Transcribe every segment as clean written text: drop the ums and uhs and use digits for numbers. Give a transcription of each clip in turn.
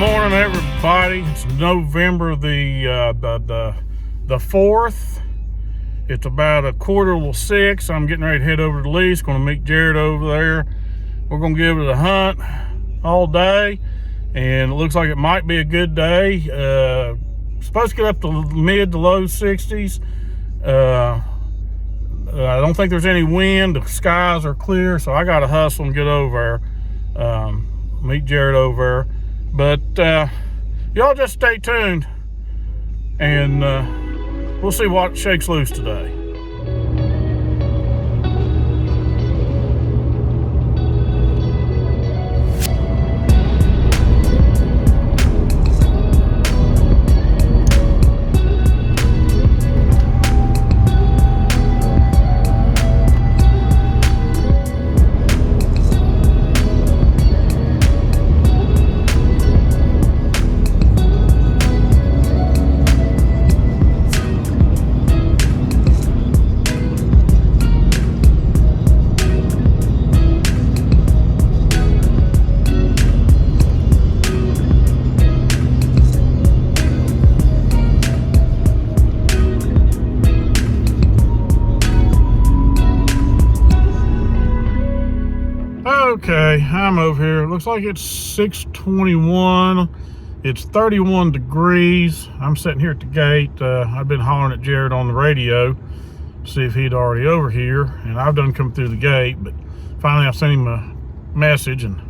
morning, everybody. It's November the 4th. It's about 5:45. I'm getting ready to head over to lease. Going to meet Jerod over there. We're going to give it a hunt all day, and it looks like it might be a good day. Supposed to get up to mid to low 60s. I don't think there's any wind. The skies are clear, so I got to hustle and get over there. Meet Jerod over there. But y'all just stay tuned, and we'll see what shakes loose today. Okay, I'm over here. It looks like it's 6:21. It's 31 degrees. I'm sitting here at the gate. I've been hollering at Jerod on the radio to see if he'd already over here, and I've done come through the gate, but finally I sent him a message, and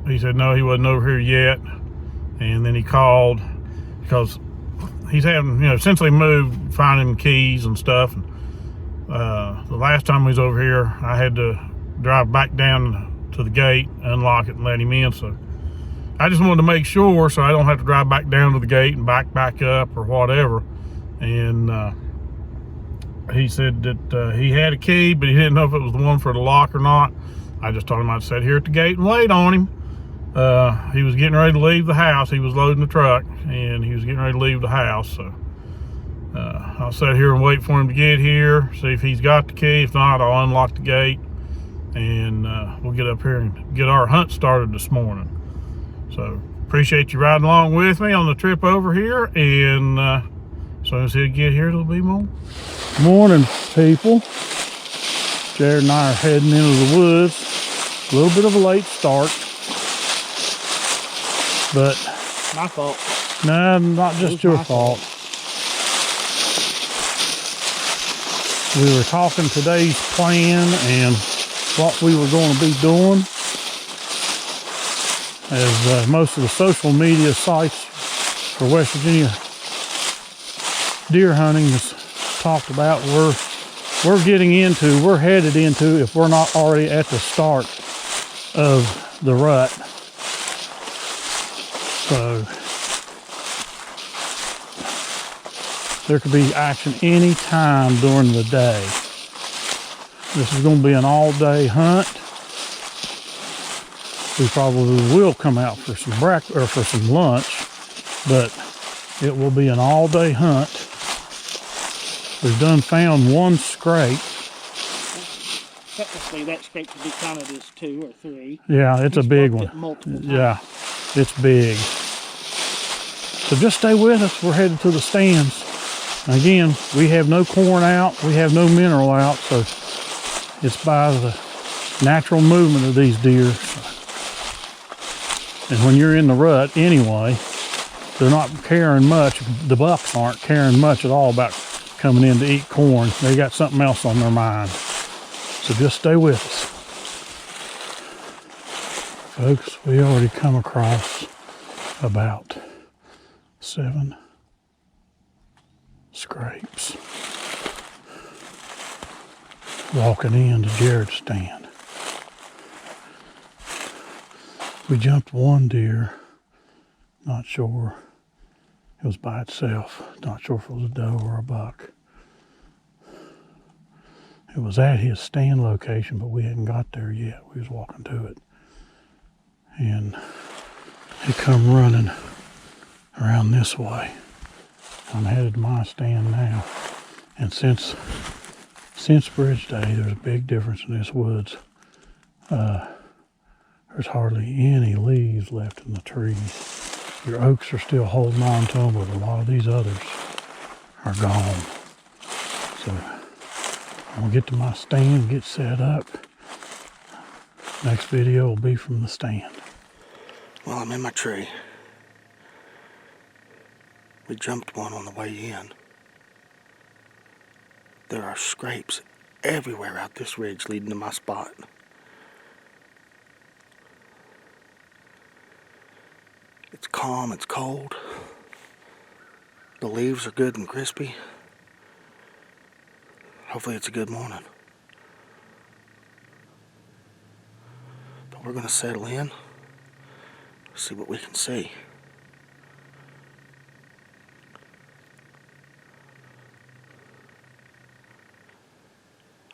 he said no, he wasn't over here yet. And then he called because he's having, since they moved, finding keys and stuff. And the last time he was over here, I had to drive back down to the gate, unlock it, and let him in. So I just wanted to make sure, so I don't have to drive back down to the gate and back up or whatever. And he said that he had a key, but he didn't know if it was the one for the lock or not. I just told him I'd sit here at the gate and wait on him. He was getting ready to leave the house. He was loading the truck, and he was getting ready to leave the house. So I'll sit here and wait for him to get here, see if he's got the key. If not, I'll unlock the gate, and we'll get up here and get our hunt started this morning. So appreciate you riding along with me on the trip over here, and as soon as he'll get here, there'll be more. Morning, people. Jerod and I are heading into the woods. A little bit of a late start, but my fault. No, not just your fault. We were talking today's plan and what we were going to be doing. As most of the social media sites for West Virginia deer hunting has talked about, we're headed into, if we're not already at the start of the rut. So there could be action any time during the day. This is going to be an all-day hunt. We probably will come out for some breakfast or for some lunch, but it will be an all-day hunt. We've done found one scrape. Technically, that scrape could be counted as 2 or 3. Yeah, it's a big one. Yeah, it's big. So just stay with us. We're headed to the stands. Again, we have no corn out, we have no mineral out, so it's by the natural movement of these deer. And when you're in the rut anyway, they're not caring much. The bucks aren't caring much at all about coming in to eat corn. They got something else on their mind. So just stay with us. Folks, we already come across about 7 scrapes walking into Jerod's stand. We jumped one deer, not sure. It was by itself, not sure if it was a doe or a buck. It was at his stand location, but we hadn't got there yet. We was walking to it, and he come running around this way. I'm headed to my stand now, and since Bridge Day, there's a big difference in this woods. There's There's hardly any leaves left in the trees. Your oaks are still holding on to them, but a lot of these others are gone. So I'm gonna get to my stand, get set up. Next video will be from the stand. Well, I'm in my tree. We jumped one on the way in. There are scrapes everywhere out this ridge leading to my spot. It's calm, it's cold. The leaves are good and crispy. Hopefully it's a good morning. But we're gonna settle in, see what we can see.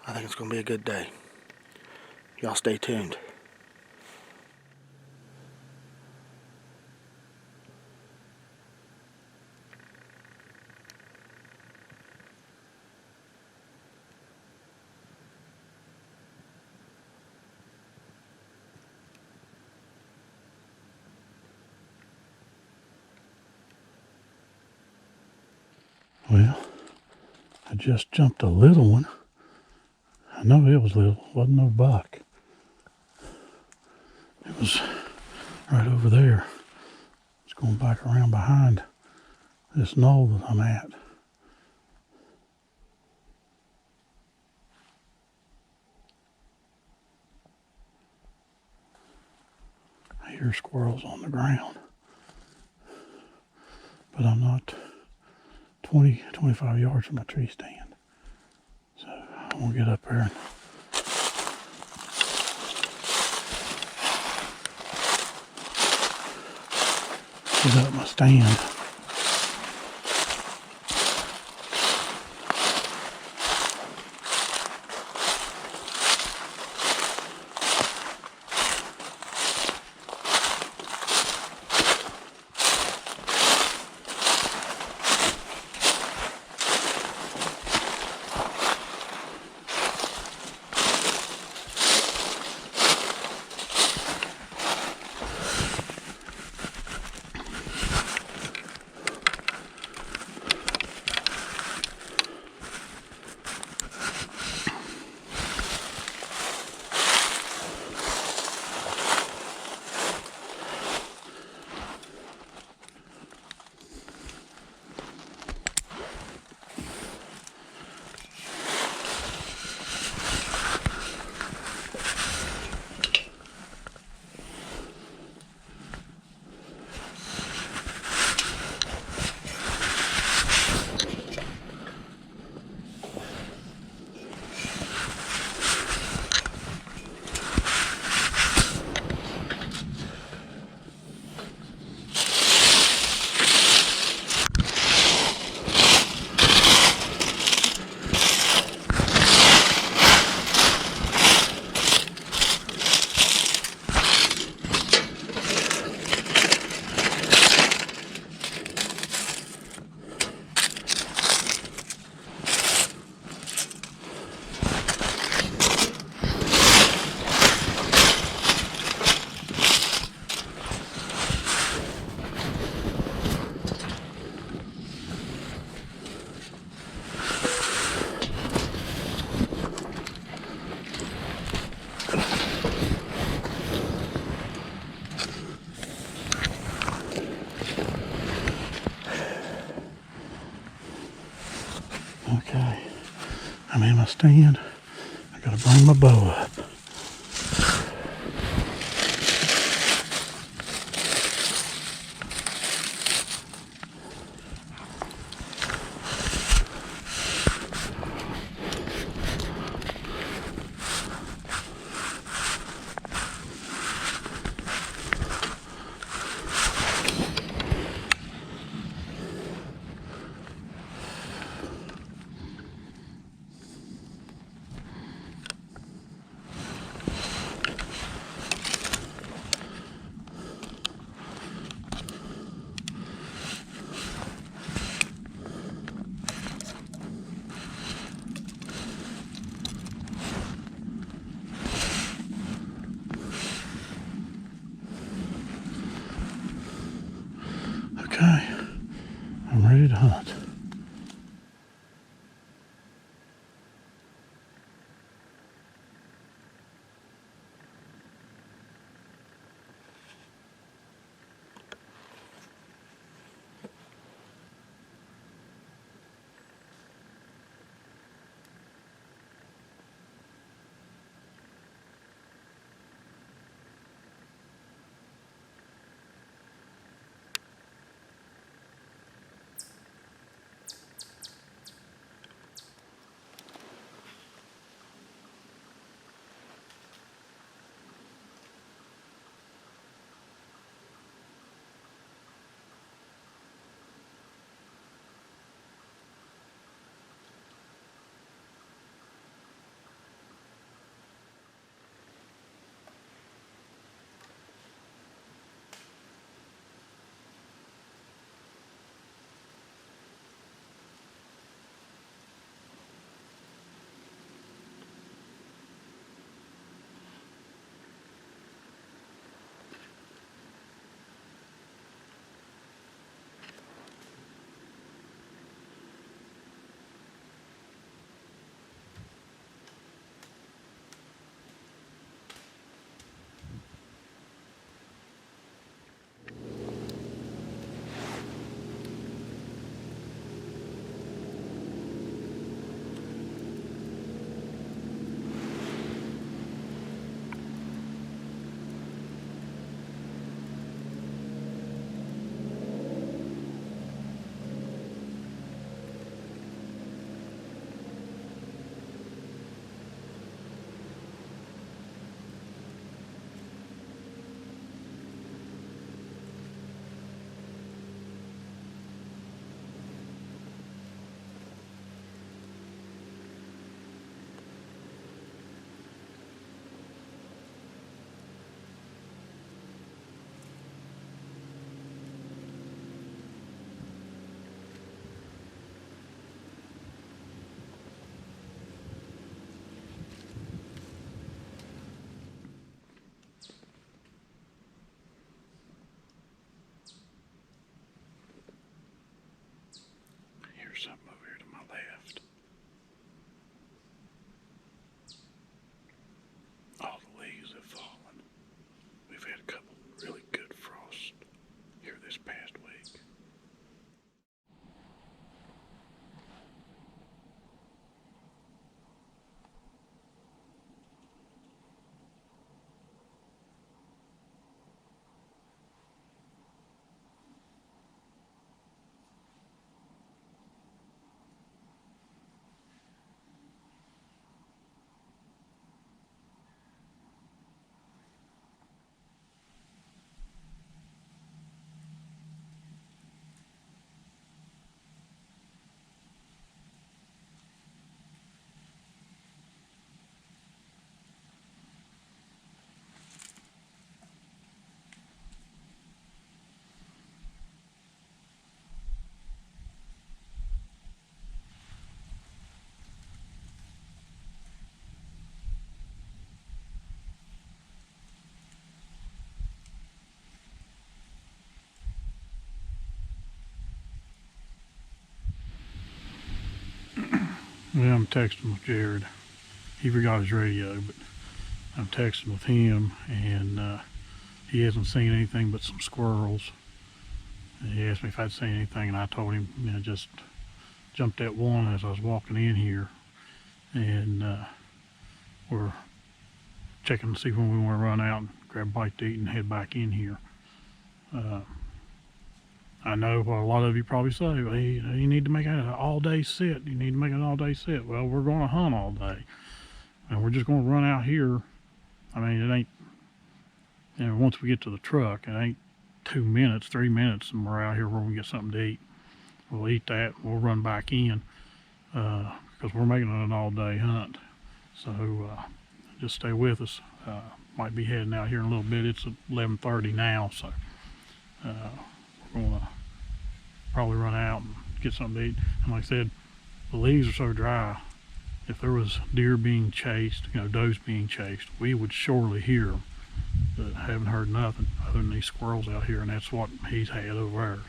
I think it's gonna be a good day. Y'all stay tuned. Well, I just jumped a little one. I know it was little, wasn't no buck. It was right over there. It's going back around behind this knoll that I'm at. I hear squirrels on the ground. But I'm not 20, 25 yards from my tree stand. So I'm gonna get up there and get up my stand. Okay, I'm in my stand. I gotta bring my bow up. Well, I'm texting with Jerod. He forgot his radio, but I'm texting with him, and he hasn't seen anything but some squirrels. And he asked me if I'd seen anything, and I told him, just jumped at one as I was walking in here, and we're checking to see when we want to run out and grab a bite to eat and head back in here. I know what a lot of you probably say, well, you need to make it an all-day sit. You need to make it an all-day sit. Well, we're going to hunt all day, and we're just going to run out here. I mean, it ain't, once we get to the truck, it ain't 2 minutes, 3 minutes, and we're out here where we get something to eat. We'll eat that, we'll run back in, because we're making it an all-day hunt. So just stay with us. Might be heading out here in a little bit. It's 11:30 now, so we're going to probably run out and get something to eat. And like I said, the leaves are so dry. If there was deer being chased, does being chased, we would surely hear them. But I haven't heard nothing other than these squirrels out here, and that's what he's had over there.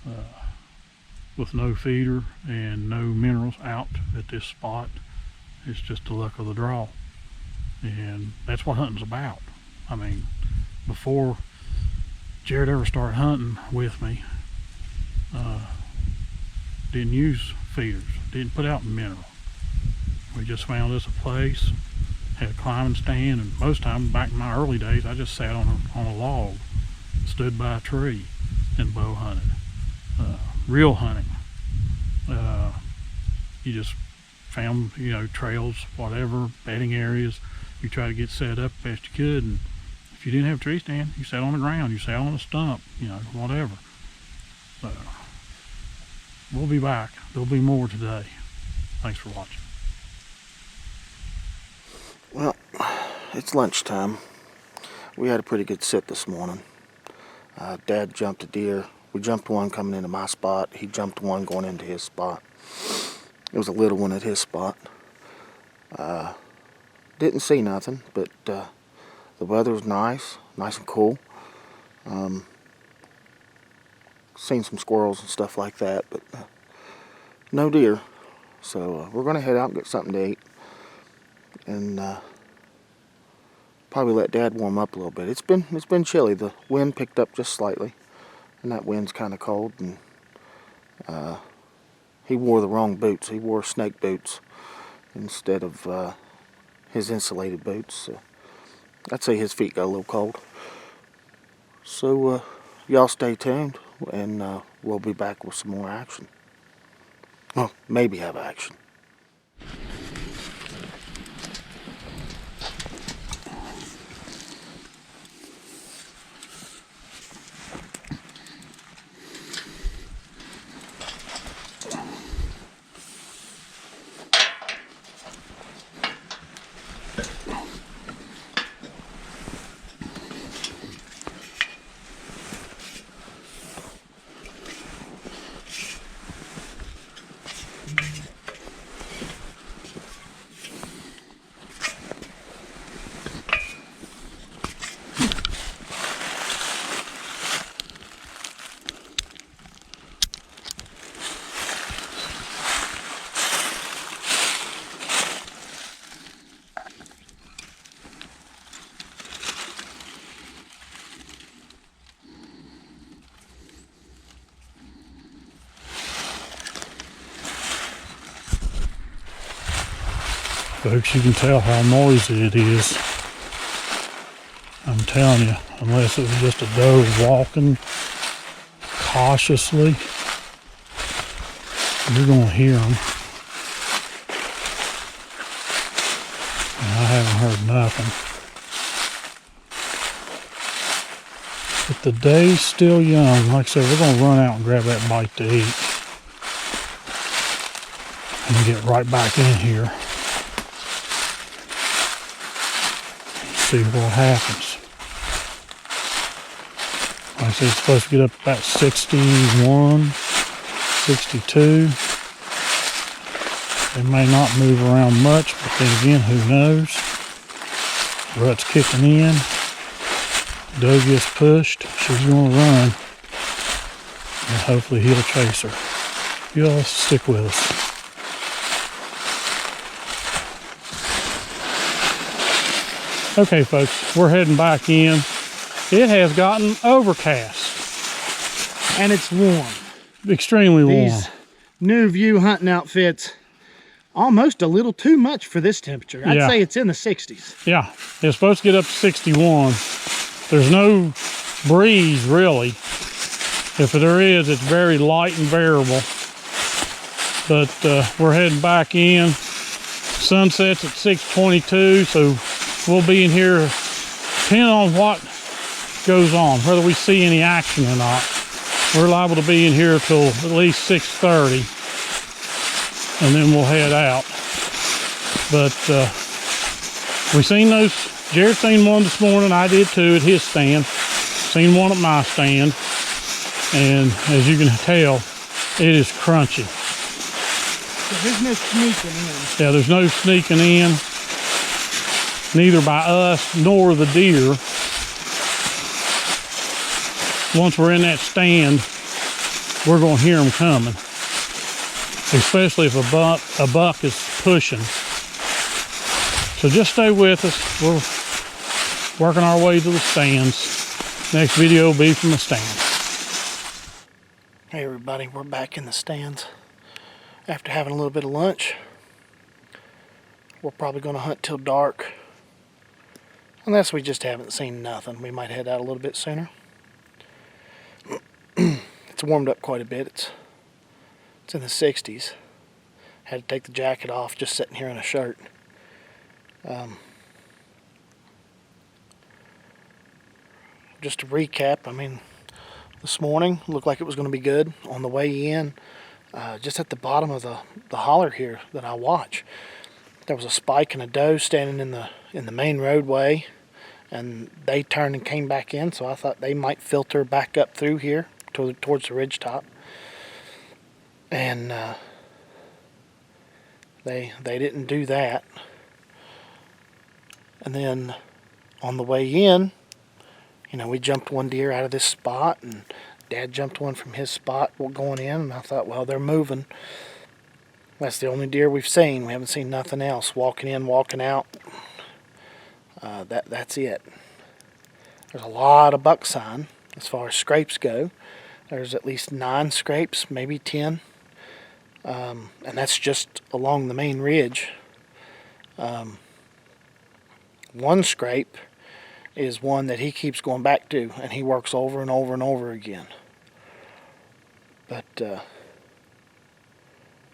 So, with no feeder and no minerals out at this spot, it's just the luck of the draw. And that's what hunting's about. I mean, before Jerod ever started hunting with me, didn't use feeders, didn't put out mineral. We just found us a place, had a climbing stand, and most times back in my early days, I just sat on a log, stood by a tree, and bow hunted. Real hunting. You just found, trails, whatever, bedding areas. You try to get set up best you could, and if you didn't have a tree stand, you sat on the ground, you sat on a stump, whatever. So, we'll be back. There'll be more today. Thanks for watching. Well, it's lunchtime. We had a pretty good sit this morning. Dad jumped a deer. We jumped one coming into my spot. He jumped one going into his spot. It was a little one at his spot. Didn't see nothing, but the weather was nice and cool. Seen some squirrels and stuff like that, but no deer. So we're gonna head out and get something to eat, and probably let Dad warm up a little bit. It's been chilly. The wind picked up just slightly, and that wind's kind of cold. And he wore the wrong boots. He wore snake boots instead of his insulated boots. So I'd say his feet got a little cold. So y'all stay tuned, and we'll be back with some more action. Well, maybe have action. Folks, you can tell how noisy it is. I'm telling you, unless it was just a doe walking cautiously, you're going to hear them. And I haven't heard nothing. But the day's still young. Like I said, we're going to run out and grab that bite to eat and get right back in here. See what happens. Like I said, it's supposed to get up about 61, 62. They may not move around much, but then again, who knows? Rut's kicking in. Doe gets pushed. She's going to run. And hopefully he'll chase her. Y'all stick with us. Okay, folks, we're heading back in. It has gotten overcast. And it's warm. Extremely warm. These new view hunting outfits, almost a little too much for this temperature. I'd Yeah. say it's in the 60s. Yeah, it's supposed to get up to 61. There's no breeze, really. If there is, it's very light and variable. But we're heading back in. Sunset's at 6:22, so we'll be in here depending on what goes on, whether we see any action or not. We're liable to be in here till at least 6:30, and then we'll head out. But we seen those. Jerod seen one this morning. I did too at his stand. Seen one at my stand, and as you can tell, it is crunchy. So there's no sneaking in. Yeah, there's no sneaking in, neither by us nor the deer. Once we're in that stand, we're going to hear them coming, especially if a buck is pushing. So just stay with us. We're working our way to the stands. Next video will be from the stands. Hey everybody, we're back in the stands after having a little bit of lunch. We're probably going to hunt till dark, unless we just haven't seen nothing. We might head out a little bit sooner. It's warmed up quite a bit. It's in the 60s. Had to take the jacket off just sitting here in a shirt. Just to recap, I mean, this morning looked like it was going to be good. On the way in, just at the bottom of the holler here that I watch, there was a spike and a doe standing in the main roadway, and they turned and came back in, so I thought they might filter back up through here towards the ridge top. And they didn't do that. And then on the way in, you know, we jumped one deer out of this spot, and Dad jumped one from his spot going in, and I thought, well, they're moving. That's the only deer we've seen. We haven't seen nothing else. Walking in, walking out. That's it. There's a lot of buck sign as far as scrapes go. There's at least 9 scrapes, maybe 10. And that's just along the main ridge. One scrape is one that he keeps going back to, and he works over and over and over again. But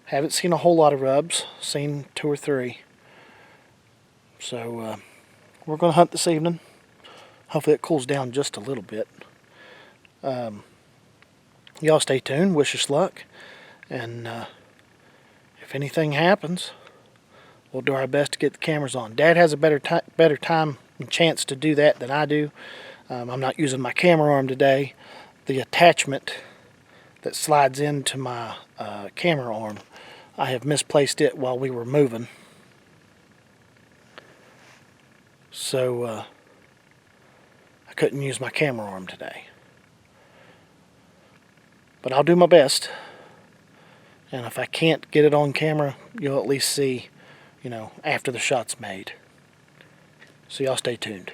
haven't seen a whole lot of rubs. Seen 2 or 3. So we're going to hunt this evening. Hopefully it cools down just a little bit. Y'all stay tuned. Wish us luck. And if anything happens, we'll do our best to get the cameras on. Dad has a better time and chance to do that than I do. I'm not using my camera arm today. The attachment that slides into my camera arm, I have misplaced it while we were moving. So I couldn't use my camera arm today. But I'll do my best. And if I can't get it on camera, you'll at least see, you know, after the shot's made. So y'all stay tuned.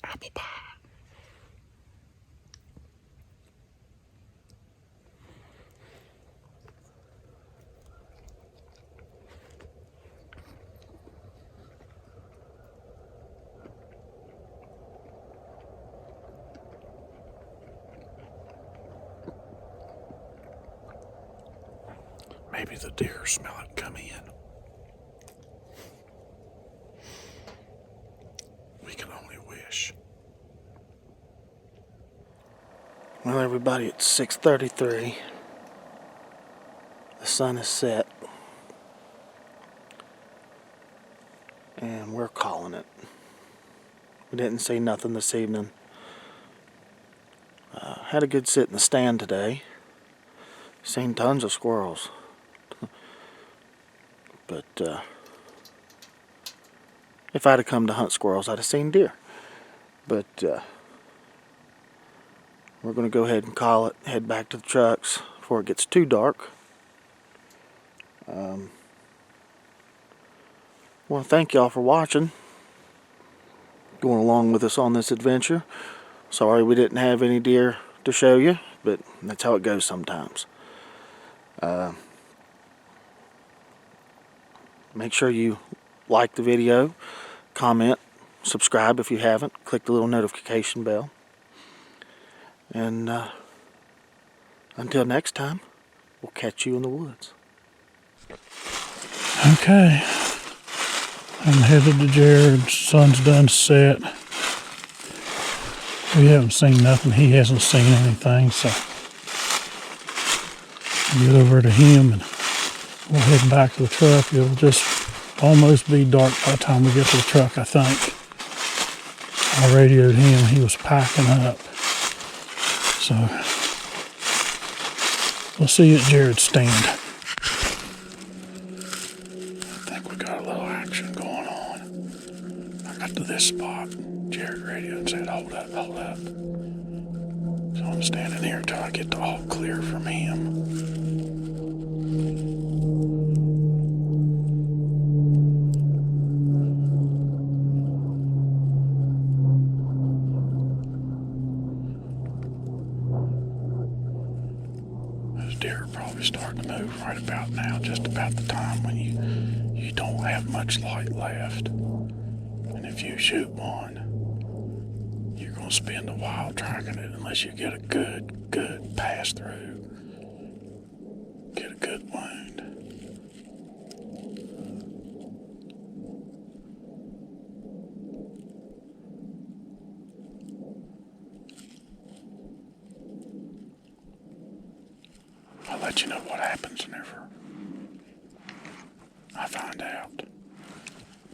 Apple pie. Maybe the deer smell it come in. We can only wish. Well, everybody, it's 6:33. The sun is set. And we're calling it. We didn't see nothing this evening. Had a good sit in the stand today. Seen tons of squirrels. But if I'd have come to hunt squirrels, I'd have seen deer. But we're going to go ahead and call it, head back to the trucks before it gets too dark. I want to thank y'all for watching, going along with us on this adventure. Sorry we didn't have any deer to show you, but that's how it goes sometimes. Make sure you like the video, comment, subscribe if you haven't, click the little notification bell. And until next time, we'll catch you in the woods. Okay. I'm headed to Jerod. Sun's done set. We haven't seen nothing. He hasn't seen anything, so get over to him and we'll head back to the truck. It'll just almost be dark by the time we get to the truck, I think. I radioed him. He was packing up. So we'll see you at Jerod's stand. I think we got a little action going on. I got to this spot. Jerod radioed and said, hold up, hold up. So I'm standing here until I get the all clear from him. Deer are probably starting to move right about now, just about the time when you don't have much light left. And if you shoot one, you're going to spend a while tracking it unless you get a good pass through. Get a good wound. I'll let you know what happens whenever I find out.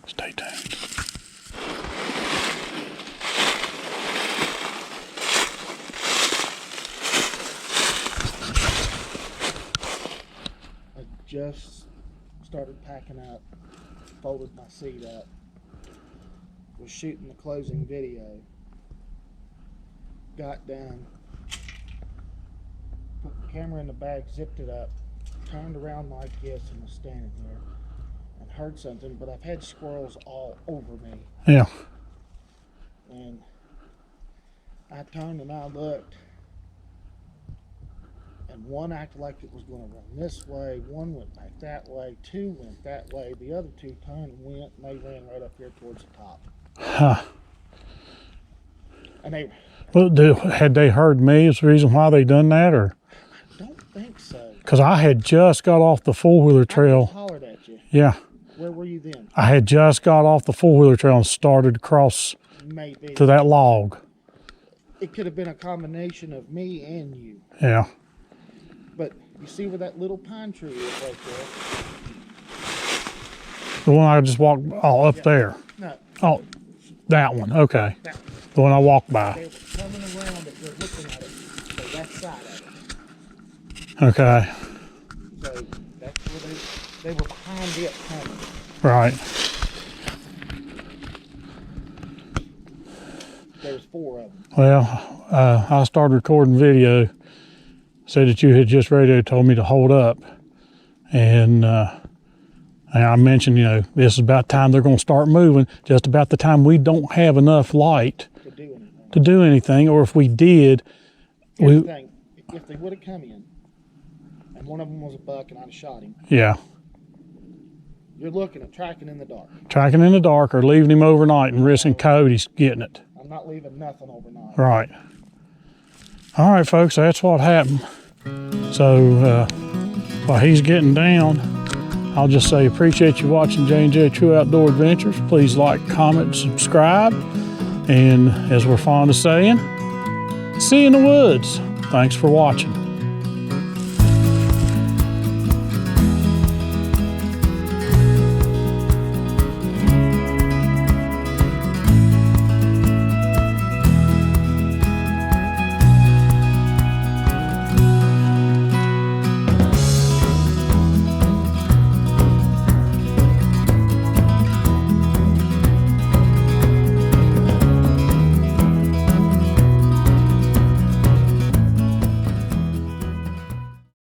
Stay tuned. I just started packing up, folded my seat up, was shooting the closing video, got done, put the camera in the bag, zipped it up, turned around like this, and was standing there. and heard something, but I've had squirrels all over me. Yeah. And I turned and I looked, and one acted like it was going to run this way, one went back that way, two went that way, the other two turned and went, and they ran right up here towards the top. Huh. And they... Well, had they heard me is the reason why they done that, or? I don't think so. Because I had just got off the four-wheeler I trail. just hollered at you. Yeah. Where were you then? I had just got off the four-wheeler trail and started across Maybe. to that log. It could have been a combination of me and you. Yeah. But you see where that little pine tree is right there? The one I just walked, oh, up there. No. Oh, that one, okay. That one. The one I walked by. They were coming around it, they're looking at it, so that side of it. Okay, So that's where they were behind it coming. right. There's 4 of them. Well, I started recording video, said that you had just radio told me to hold up. And I mentioned, you know, this is about time they're going to start moving, just about the time we don't have enough light to do anything, or if we did, Here's the thing, if they would have come in, and one of them was a buck and I'd have shot him, yeah, you're looking at tracking in the dark. tracking in the dark or leaving him overnight and risking Cody's getting it. I'm not leaving nothing overnight. Right. All right, folks, that's what happened. So while he's getting down, I'll just say appreciate you watching J&J True Outdoor Adventures. Please like, comment, subscribe. And as we're fond of saying, see you in the woods. Thanks for watching.